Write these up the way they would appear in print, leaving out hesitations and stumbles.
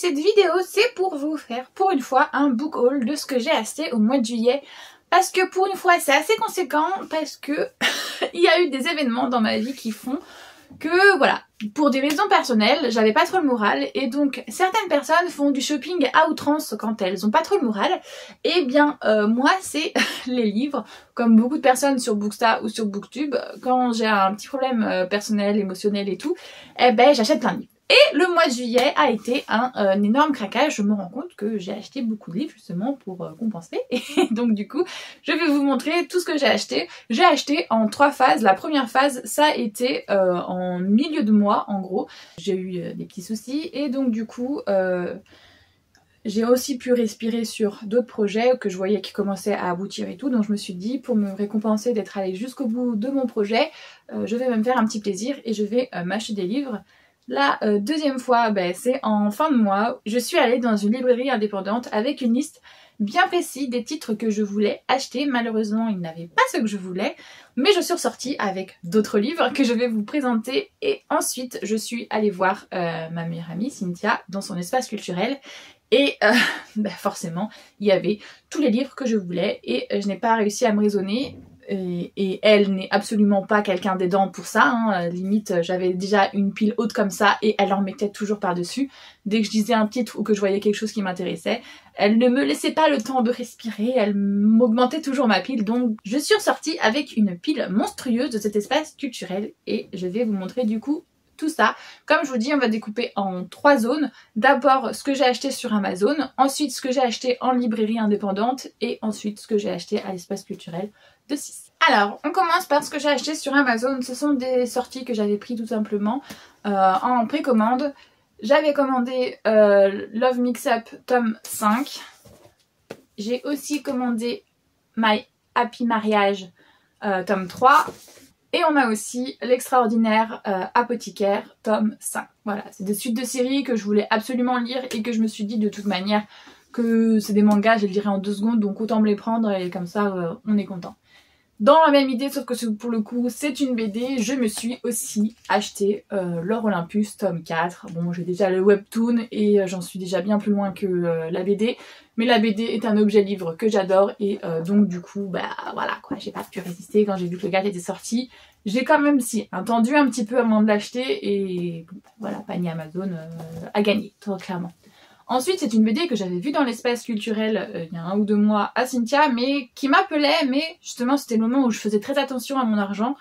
cette vidéo c'est pour vous faire pour une fois un book haul de ce que j'ai acheté au mois de juillet. Parce que pour une fois c'est assez conséquent, parce que il y a eu des événements dans ma vie qui font que voilà, pour des raisons personnelles, j'avais pas trop le moral et donc certaines personnes font du shopping à outrance quand elles ont pas trop le moral. Et bien moi c'est les livres, comme beaucoup de personnes sur Booksta ou sur Booktube, quand j'ai un petit problème personnel, émotionnel et tout, eh ben j'achète plein de livres. Et le mois de juillet a été un énorme craquage. Je me rends compte que j'ai acheté beaucoup de livres justement pour compenser. Et donc du coup, je vais vous montrer tout ce que j'ai acheté. J'ai acheté en 3 phases. La première phase, ça a été en milieu de mois en gros. J'ai eu des petits soucis et donc du coup... j'ai aussi pu respirer sur d'autres projets que je voyais qui commençaient à aboutir et tout, donc je me suis dit pour me récompenser d'être allée jusqu'au bout de mon projet, je vais me faire un petit plaisir et je vais m'acheter des livres. La deuxième fois, c'est en fin de mois, je suis allée dans une librairie indépendante avec une liste bien précise des titres que je voulais acheter. Malheureusement, ils n'avaient pas ce que je voulais, mais je suis ressortie avec d'autres livres que je vais vous présenter. Et ensuite, je suis allée voir ma meilleure amie Cynthia dans son espace culturel. Et forcément, il y avait tous les livres que je voulais et je n'ai pas réussi à me raisonner. Et elle n'est absolument pas quelqu'un d'aidant pour ça, hein. Limite j'avais déjà une pile haute comme ça et elle en mettait toujours par dessus. Dès que je disais un titre ou que je voyais quelque chose qui m'intéressait, elle ne me laissait pas le temps de respirer, elle m'augmentait toujours ma pile. Donc je suis ressortie avec une pile monstrueuse de cet espace culturel et je vais vous montrer du coup tout ça. Comme je vous dis, on va découper en 3 zones. D'abord ce que j'ai acheté sur Amazon, ensuite ce que j'ai acheté en librairie indépendante et ensuite ce que j'ai acheté à l'espace culturel de 6. Alors on commence par ce que j'ai acheté sur Amazon. Ce sont des sorties que j'avais pris tout simplement en précommande. J'avais commandé Love Mix Up tome 5. J'ai aussi commandé My Happy Marriage tome 3. Et on a aussi l'extraordinaire Apothicaire tome 5. Voilà, c'est des suites de séries que je voulais absolument lire et que je me suis dit de toute manière que c'est des mangas, je les lirai en 2 secondes, donc autant me les prendre et comme ça on est content. Dans la même idée, sauf que pour le coup c'est une BD, je me suis aussi acheté L'Or Olympus tome 4. Bon, j'ai déjà le webtoon et j'en suis déjà bien plus loin que la BD. Mais la BD est un objet livre que j'adore et donc du coup, voilà quoi, j'ai pas pu résister quand j'ai vu que le 4 était sorti. J'ai quand même attendu un petit peu avant de l'acheter et voilà, panier Amazon a gagné, très clairement. Ensuite, c'est une BD que j'avais vue dans l'espace culturel il y a 1 ou 2 mois à Cynthia, mais qui m'appelait, mais justement c'était le moment où je faisais très attention à mon argent,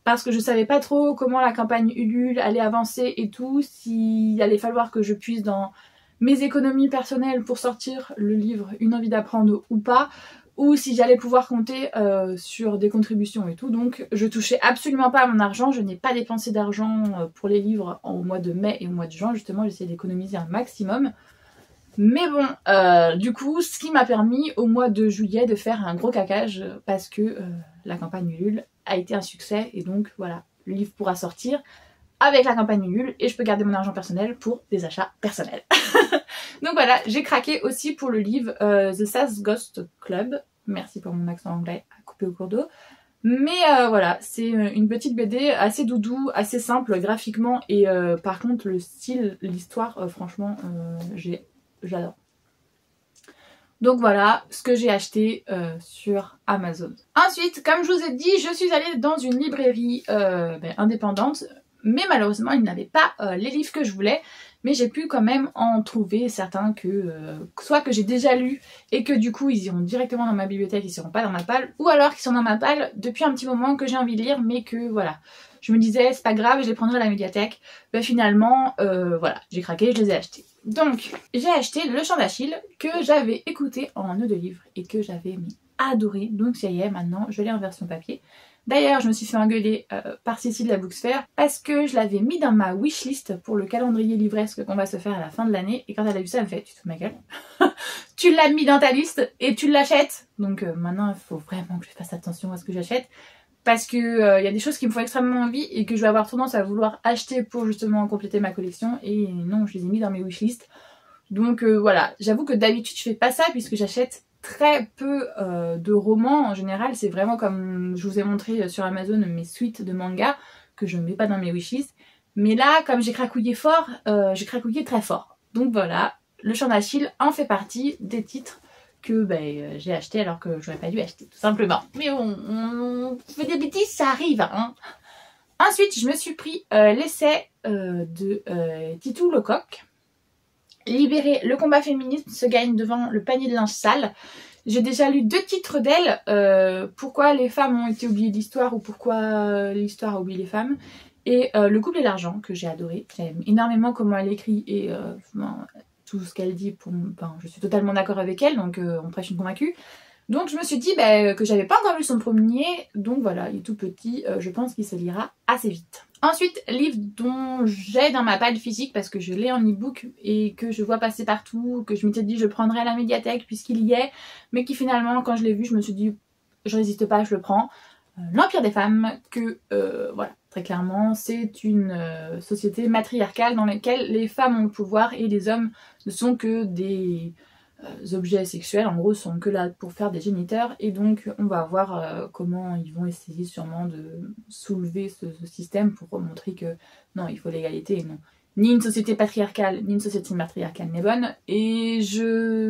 parce que je savais pas trop comment la campagne Ulule allait avancer et tout, s'il allait falloir que je puisse dans mes économies personnelles pour sortir le livre Une envie d'apprendre ou pas, ou si j'allais pouvoir compter sur des contributions et tout. Donc je touchais absolument pas à mon argent, je n'ai pas dépensé d'argent pour les livres au mois de mai et au mois de juin, justement j'essayais d'économiser un maximum. Mais bon, du coup, ce qui m'a permis au mois de juillet de faire un gros caquage parce que la campagne Ulule a été un succès et donc voilà, le livre pourra sortir avec la campagne Ulule et je peux garder mon argent personnel pour des achats personnels. Donc voilà, j'ai craqué aussi pour le livre The Sass Ghost Club. Merci pour mon accent anglais à couper au cours d'eau. Mais voilà, c'est une petite BD assez doudou, assez simple graphiquement et par contre le style, l'histoire, franchement, j'adore. Donc voilà ce que j'ai acheté sur Amazon. Ensuite, comme je vous ai dit, je suis allée dans une librairie indépendante, mais malheureusement ils n'avaient pas les livres que je voulais, mais j'ai pu quand même en trouver certains que soit que j'ai déjà lus et que du coup ils iront directement dans ma bibliothèque, ils seront pas dans ma palle, ou alors qu'ils sont dans ma palle depuis un petit moment que j'ai envie de lire, mais que voilà, je me disais c'est pas grave, je les prendrai à la médiathèque. Finalement, voilà, j'ai craqué, je les ai achetés. Donc, j'ai acheté Le Chant d'Achille que j'avais écouté en audio-livre et que j'avais adoré. Donc ça y est, maintenant je l'ai en version papier. D'ailleurs, je me suis fait engueuler par Cécile de la Booksphère parce que je l'avais mis dans ma wishlist pour le calendrier livresque qu'on va se faire à la fin de l'année. Et quand elle a vu ça, elle me fait « Tu te fous de ma gueule ?» Tu l'as mis dans ta liste et tu l'achètes. Donc maintenant, il faut vraiment que je fasse attention à ce que j'achète. Parce que y a des choses qui me font extrêmement envie et que je vais avoir tendance à vouloir acheter pour justement compléter ma collection. Et non, je les ai mis dans mes wishlists. Donc voilà, j'avoue que d'habitude je fais pas ça puisque j'achète très peu de romans. En général, c'est vraiment comme je vous ai montré sur Amazon mes suites de mangas que je ne mets pas dans mes wishlists. Mais là, comme j'ai cracouillé fort, j'ai cracouillé très fort. Donc voilà, Le Chant d'Achille en fait partie des titres que j'ai acheté alors que j'aurais pas dû acheter, tout simplement. Mais on fait des bêtises, ça arrive, hein. Ensuite, je me suis pris l'essai de Titou Lecoq. Libérer, le combat féministe se gagne devant le panier de linge sale. J'ai déjà lu 2 titres d'elle, pourquoi les femmes ont été oubliées de l'histoire ou pourquoi l'histoire a oublié les femmes. Et Le couple et l'argent, que j'ai adoré. J'aime énormément comment elle écrit et tout ce qu'elle dit. Je suis totalement d'accord avec elle, donc on prêche une convaincue. Donc je me suis dit que j'avais pas encore lu son premier, donc voilà, il est tout petit, je pense qu'il se lira assez vite. Ensuite, livre dont j'ai dans ma palle physique parce que je l'ai en e-book et que je vois passer partout, que je m'étais dit je prendrais à la médiathèque puisqu'il y est, mais qui finalement quand je l'ai vu je me suis dit je résiste pas, je le prends. L'Empire des femmes, que voilà, très clairement c'est une société matriarcale dans laquelle les femmes ont le pouvoir et les hommes ne sont que des objets sexuels, en gros sont que là pour faire des géniteurs, et donc on va voir comment ils vont essayer sûrement de soulever ce système pour montrer que non, il faut l'égalité, non. Ni une société patriarcale, ni une société matriarcale n'est bonne, et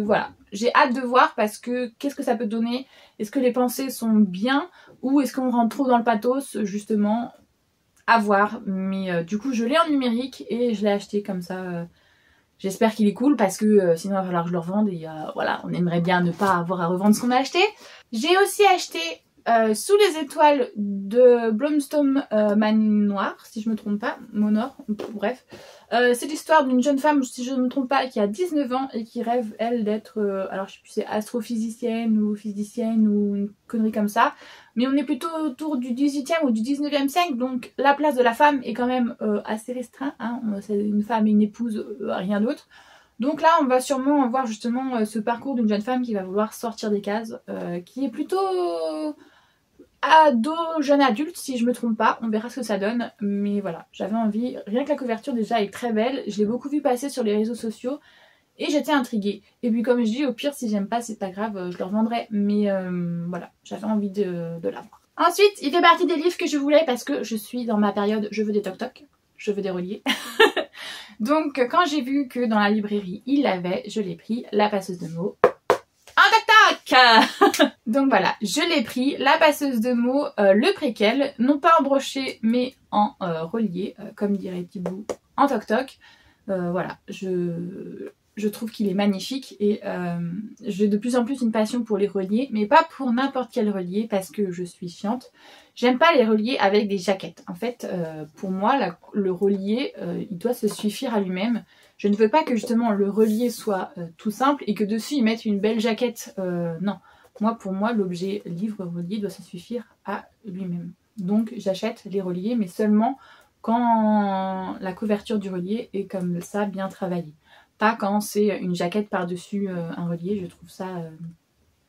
voilà, j'ai hâte de voir parce que qu'est-ce que ça peut donner, est-ce que les pensées sont bien, ou est-ce qu'on rentre trop dans le pathos, justement, à voir, mais du coup je l'ai en numérique et je l'ai acheté comme ça. J'espère qu'il est cool parce que sinon il va falloir que je le revende et voilà, on aimerait bien ne pas avoir à revendre ce qu'on a acheté. J'ai aussi acheté Sous les étoiles de Blomstone Manoir, si je me trompe pas, Monor, bref. C'est l'histoire d'une jeune femme, si je ne me trompe pas, qui a 19 ans et qui rêve, elle, d'être, alors je sais plus, c'est astrophysicienne ou physicienne ou une connerie comme ça. Mais on est plutôt autour du 18e ou du 19e siècle, donc la place de la femme est quand même assez restreinte. Hein. C'est une femme et une épouse, rien d'autre. Donc là, on va sûrement voir justement ce parcours d'une jeune femme qui va vouloir sortir des cases, qui est plutôt ado, jeune adulte, si je me trompe pas. On verra ce que ça donne. Mais voilà, j'avais envie. Rien que la couverture déjà est très belle. Je l'ai beaucoup vu passer sur les réseaux sociaux. Et j'étais intriguée. Et puis comme je dis, au pire, si j'aime pas, c'est pas grave, je le revendrai. Mais voilà, j'avais envie de l'avoir. Ensuite, il fait partie des livres que je voulais parce que je suis dans ma période je veux des toc-toc, je veux des reliés. Donc quand j'ai vu que dans la librairie, il l'avait, je l'ai pris, La passeuse de mots. Un toc-toc. Donc voilà, je l'ai pris, La passeuse de mots, le préquel, non pas en brochet, mais en relié, comme dirait Thibaut, en toc-toc. Voilà, je trouve qu'il est magnifique et j'ai de plus en plus une passion pour les reliés, mais pas pour n'importe quel relié parce que je suis chiante. J'aime pas les reliés avec des jaquettes. En fait, pour moi, le relié, il doit se suffire à lui-même. Je ne veux pas que justement le relié soit tout simple et que dessus ils mettent une belle jaquette. Non, pour moi, l'objet livre relié doit se suffire à lui-même. Donc j'achète les reliés, mais seulement quand la couverture du relié est comme ça, bien travaillée. Pas quand c'est une jaquette par-dessus un relié, je trouve ça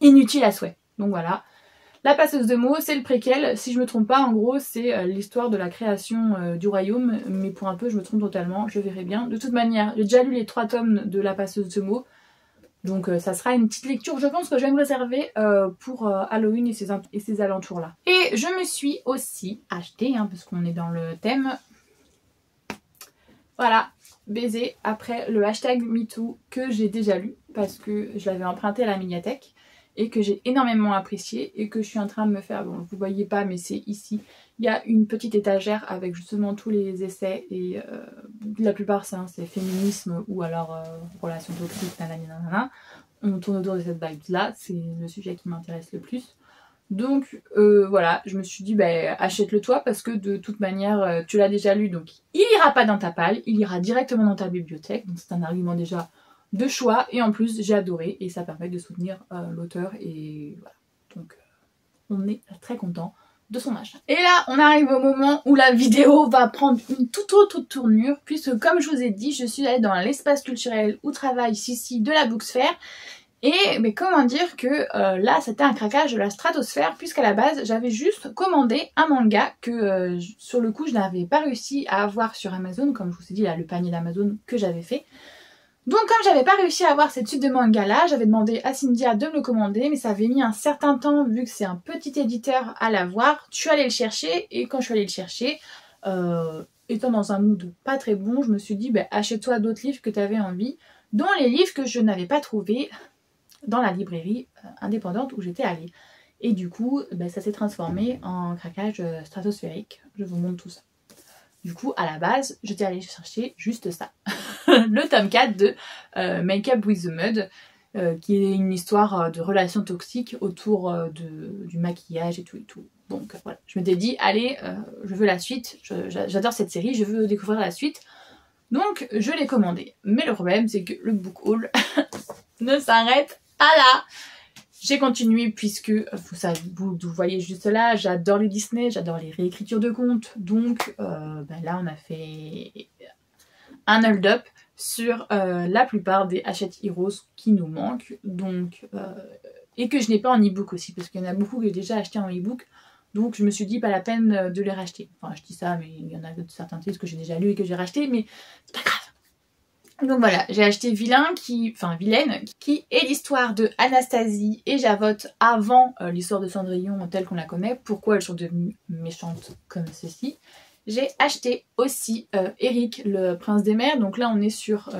inutile à souhait. Donc voilà. La passeuse de mots, c'est le préquel. Si je me trompe pas, en gros, c'est l'histoire de la création du royaume. Mais pour un peu, je me trompe totalement, je verrai bien. De toute manière, j'ai déjà lu les 3 tomes de la passeuse de mots. Donc ça sera une petite lecture, je pense, que je vais me réserver pour Halloween et ces alentours-là. Et je me suis aussi acheté, hein, parce qu'on est dans le thème, voilà, baiser après le hashtag MeToo que j'ai déjà lu parce que je l'avais emprunté à la médiathèque et que j'ai énormément apprécié et que je suis en train de me faire, bon vous voyez pas mais c'est ici, il y a une petite étagère avec justement tous les essais et la plupart c'est féminisme ou alors relations toxiques, nanana. On tourne autour de cette vibe là, c'est le sujet qui m'intéresse le plus. Donc voilà, je me suis dit achète-le toi parce que de toute manière tu l'as déjà lu, donc il ira pas dans ta palle, il ira directement dans ta bibliothèque, donc c'est un argument déjà de choix et en plus j'ai adoré et ça permet de soutenir l'auteur et voilà, donc on est très content de son achat. Et là on arrive au moment où la vidéo va prendre une toute autre tournure puisque comme je vous ai dit, je suis allée dans l'espace culturel où travaille Sissi de la Booksphère. Et mais comment dire que là c'était un craquage de la stratosphère puisqu'à la base j'avais juste commandé un manga que sur le coup je n'avais pas réussi à avoir sur Amazon, comme je vous ai dit là le panier d'Amazon que j'avais fait. Donc comme j'avais pas réussi à avoir cette suite de manga là, j'avais demandé à Cynthia de me le commander mais ça avait mis un certain temps vu que c'est un petit éditeur à l'avoir. Je suis allée le chercher et quand je suis allée le chercher, étant dans un mood pas très bon, je me suis dit achète-toi d'autres livres que tu avais envie. dont les livres que je n'avais pas trouvés dans la librairie indépendante où j'étais allée. Et du coup, ça s'est transformé en craquage stratosphérique. Je vous montre tout ça. Du coup, à la base, j'étais allée chercher juste ça. Le tome 4 de Make Up with the Mud, qui est une histoire de relations toxiques autour du maquillage et tout et tout. Donc voilà, je m'étais dit, allez, je veux la suite, j'adore cette série, je veux découvrir la suite. Donc je l'ai commandé. Mais le problème, c'est que le book haul ne s'arrête pas là. J'ai continué puisque, vous voyez juste là, j'adore les Disney, j'adore les réécritures de contes. Donc là, on a fait un hold-up sur la plupart des Hachette Heroes qui nous manquent. Donc, et que je n'ai pas en e-book aussi, parce qu'il y en a beaucoup que j'ai déjà acheté en e-book. Donc je me suis dit, pas la peine de les racheter. Enfin, je dis ça, mais il y en a certains titres que j'ai déjà lus et que j'ai rachetés, mais c'est pas grave. Donc voilà, j'ai acheté Vilaine, qui est l'histoire de Anastasie et Javotte avant l'histoire de Cendrillon telle qu'on la connaît, pourquoi elles sont devenues méchantes comme ceci. J'ai acheté aussi Eric, le prince des mers, donc là on est sur,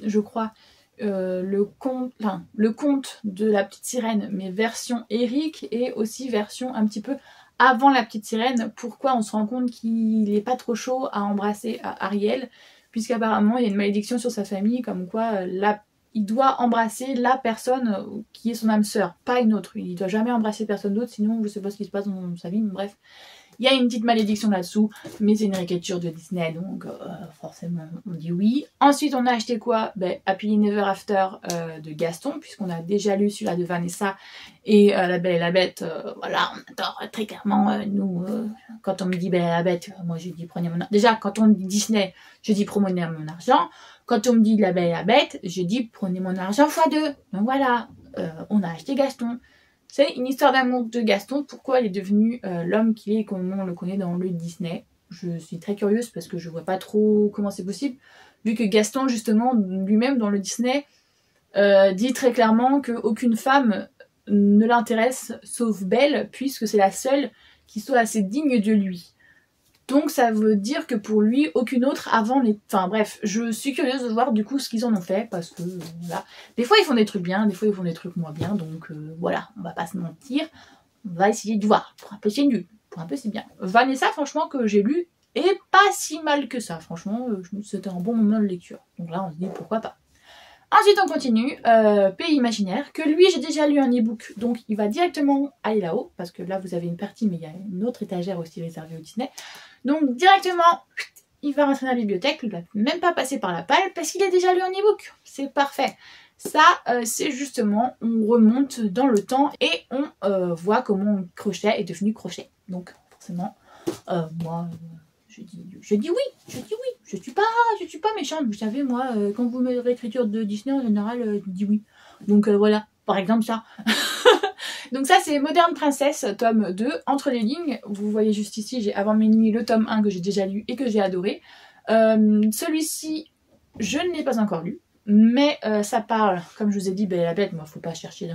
je crois, le conte de la petite sirène, mais version Eric et aussi version un petit peu avant la petite sirène, pourquoi on se rend compte qu'il n'est pas trop chaud à embrasser Ariel, puisqu'apparemment il y a une malédiction sur sa famille, comme quoi il doit embrasser la personne qui est son âme sœur, pas une autre. Il ne doit jamais embrasser personne d'autre, sinon je sais pas ce qui se passe dans sa vie, mais bref. Il y a une petite malédiction là-dessous, mais c'est une réécriture de Disney, donc forcément on dit oui. Ensuite on a acheté quoi? Happily Never After de Gaston, puisqu'on a déjà lu celui-là de Vanessa et La Belle et la Bête. Voilà, on adore très clairement, nous, quand on me dit Belle et la Bête, moi je dis prenez mon argent. Déjà quand on dit Disney, je dis prenez mon argent. Quand on me dit La Belle et la Bête, je dis prenez mon argent x2. Donc voilà, on a acheté Gaston. C'est une histoire d'amour de Gaston, pourquoi il est devenu l'homme qu'il est comme on le connaît dans le Disney. Je suis très curieuse parce que je vois pas trop comment c'est possible, vu que Gaston justement lui-même dans le Disney dit très clairement qu'aucune femme ne l'intéresse sauf Belle, puisque c'est la seule qui soit assez digne de lui. Donc ça veut dire que pour lui, aucune autre avant les... Enfin bref, je suis curieuse de voir du coup ce qu'ils en ont fait, parce que voilà. Des fois ils font des trucs bien, des fois ils font des trucs moins bien, donc voilà, on va pas se mentir. On va essayer de voir. Pour un peu c'est nul, pour un peu c'est bien. Vanessa, franchement, que j'ai lu, est pas si mal que ça. Franchement, c'était un bon moment de lecture. Donc là on se dit pourquoi pas. Ensuite on continue, Pays Imaginaire, que lui j'ai déjà lu un e-book, donc il va directement aller là-haut, parce que là vous avez une partie, mais il y a une autre étagère aussi réservée au Disney. Donc directement, il va rentrer dans la bibliothèque, il ne va même pas passer par la palle, parce qu'il a déjà lu un e-book. C'est parfait. Ça, c'est justement, on remonte dans le temps et on voit comment Crochet est devenu Crochet. Donc forcément, moi... Je dis oui, je suis pas méchante, vous savez, moi, quand vous mettez l'écriture de Disney, en général, je dis oui. Donc voilà, par exemple ça. Donc ça, c'est Moderne Princesse, tome 2, Entre les lignes. Vous voyez juste ici, j'ai Avant minuit le tome 1 que j'ai déjà lu et que j'ai adoré. Celui-ci, je ne l'ai pas encore lu, mais ça parle, comme je vous ai dit, Belle et la Bête, moi, faut pas chercher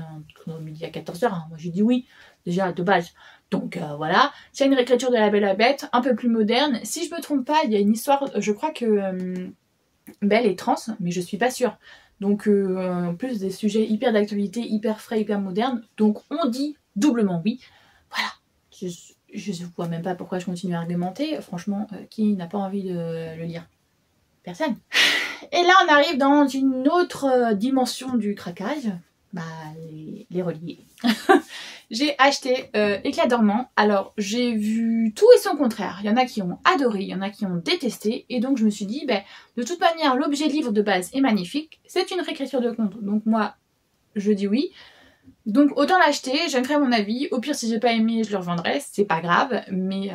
dans midi à 14h, hein. Moi, j'ai dit oui, déjà, de base. Donc voilà, c'est une réécriture de La Belle et la Bête, un peu plus moderne. Si je me trompe pas, il y a une histoire, je crois que Belle est trans, mais je suis pas sûre. Donc en plus des sujets hyper d'actualité, hyper frais, hyper modernes. Donc on dit doublement oui. Voilà, je ne vois même pas pourquoi je continue à argumenter. Franchement, qui n'a pas envie de le lire? Personne. Et là on arrive dans une autre dimension du craquage. Les reliés. J'ai acheté Éclat dormant. Alors j'ai vu tout et son contraire. Il y en a qui ont adoré, il y en a qui ont détesté. Et donc je me suis dit, de toute manière, l'objet livre de base est magnifique. C'est une réécriture de conte. Donc moi, je dis oui. Donc autant l'acheter, je me ferai mon avis. Au pire, si j'ai pas aimé, je le revendrai. C'est pas grave. Mais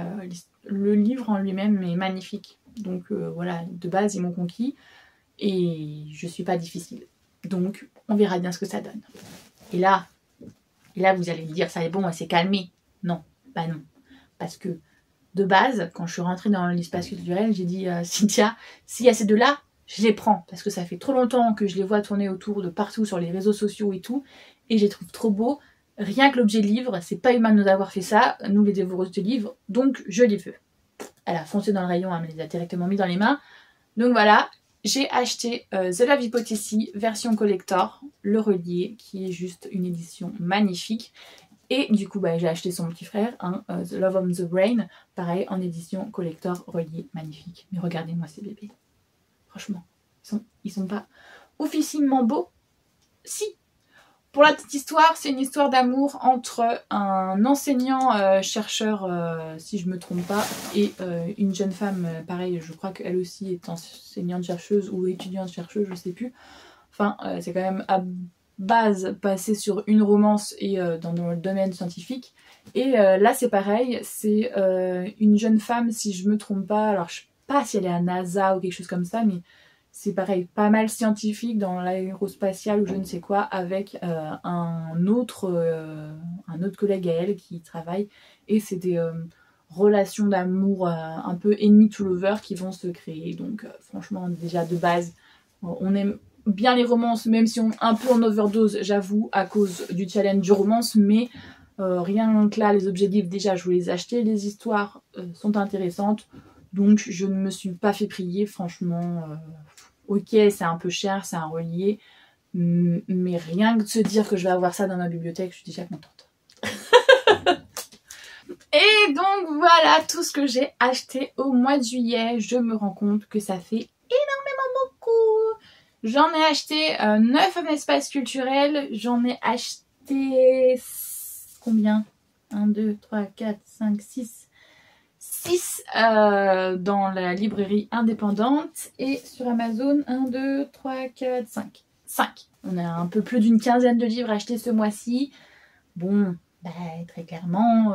le livre en lui-même est magnifique. Donc voilà, de base, ils m'ont conquis. Et je suis pas difficile. Donc on verra bien ce que ça donne. Et là, vous allez me dire, ça est bon, elle s'est calmée. Non, non. Parce que, de base, quand je suis rentrée dans l'espace culturel, j'ai dit, Cynthia, s'il y a ces deux-là, je les prends. Parce que ça fait trop longtemps que je les vois tourner autour de partout sur les réseaux sociaux et tout. Et je les trouve trop beaux. Rien que l'objet livre, c'est pas humain de nous avoir fait ça, nous les dévoreuses de livres. Donc, je les veux. Elle a foncé dans le rayon, elle me les a directement mis dans les mains. Donc voilà, j'ai acheté The Love Hypothesis version collector, le relié, qui est juste une édition magnifique. Et du coup, j'ai acheté son petit frère, The Love on the Brain, pareil, en édition collector, relié, magnifique. Mais regardez-moi ces bébés. Franchement, ils sont pas oufissimement beaux. Si. Pour la petite histoire, c'est une histoire d'amour entre un enseignant chercheur, si je me trompe pas, et une jeune femme, pareil, je crois qu'elle aussi est enseignante chercheuse ou étudiante chercheuse, je sais plus. Enfin, c'est quand même à base passé sur une romance et dans le domaine scientifique. Et là, c'est pareil, c'est une jeune femme, si je me trompe pas, alors je sais pas si elle est à NASA ou quelque chose comme ça, mais c'est pareil, pas mal scientifique dans l'aérospatial ou je ne sais quoi, avec un autre collègue à elle qui travaille. Et c'est des relations d'amour un peu enemy to lover qui vont se créer. Donc franchement, déjà de base, on aime bien les romances, même si on est un peu en overdose, j'avoue, à cause du challenge du romance, mais rien que là, les objectifs, déjà, je voulais les acheter, les histoires sont intéressantes, donc je ne me suis pas fait prier, franchement. Ok, c'est un peu cher, c'est un relié, mais rien que de se dire que je vais avoir ça dans ma bibliothèque, je suis déjà contente. Et donc voilà tout ce que j'ai acheté au mois de juillet. Je me rends compte que ça fait énormément beaucoup. J'en ai acheté 9 en espace culturel. J'en ai acheté combien 1, 2, 3, 4, 5, 6. 6 dans la librairie indépendante et sur Amazon 1, 2, 3, 4, 5. 5. On a un peu plus d'une quinzaine de livres achetés ce mois-ci. Bon, très clairement,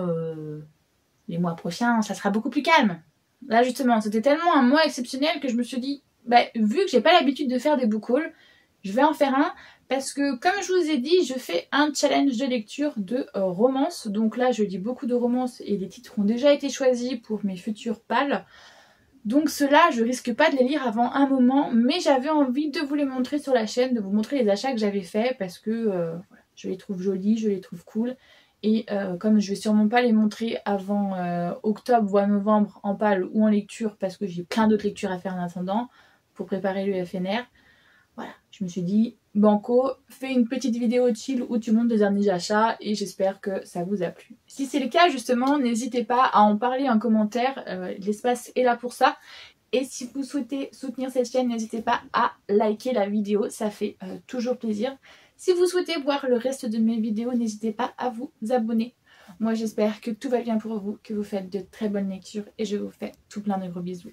les mois prochains, ça sera beaucoup plus calme. Là justement, c'était tellement un mois exceptionnel que je me suis dit, vu que j'ai pas l'habitude de faire des book hauls, je vais en faire un. Parce que comme je vous ai dit, je fais un challenge de lecture de romance. Donc là, je lis beaucoup de romances et les titres ont déjà été choisis pour mes futurs pals. Donc ceux-là, je risque pas de les lire avant un moment. Mais j'avais envie de vous les montrer sur la chaîne, de vous montrer les achats que j'avais faits. Parce que voilà, je les trouve jolis, je les trouve cool. Et comme je vais sûrement pas les montrer avant octobre ou novembre en pal ou en lecture. Parce que j'ai plein d'autres lectures à faire en attendant pour préparer le FNR. Voilà, je me suis dit, banco, fais une petite vidéo chill où tu montes des derniers achats et j'espère que ça vous a plu. Si c'est le cas, justement, n'hésitez pas à en parler en commentaire, l'espace est là pour ça. Et si vous souhaitez soutenir cette chaîne, n'hésitez pas à liker la vidéo, ça fait toujours plaisir. Si vous souhaitez voir le reste de mes vidéos, n'hésitez pas à vous abonner. Moi, j'espère que tout va bien pour vous, que vous faites de très bonnes lectures et je vous fais tout plein de gros bisous.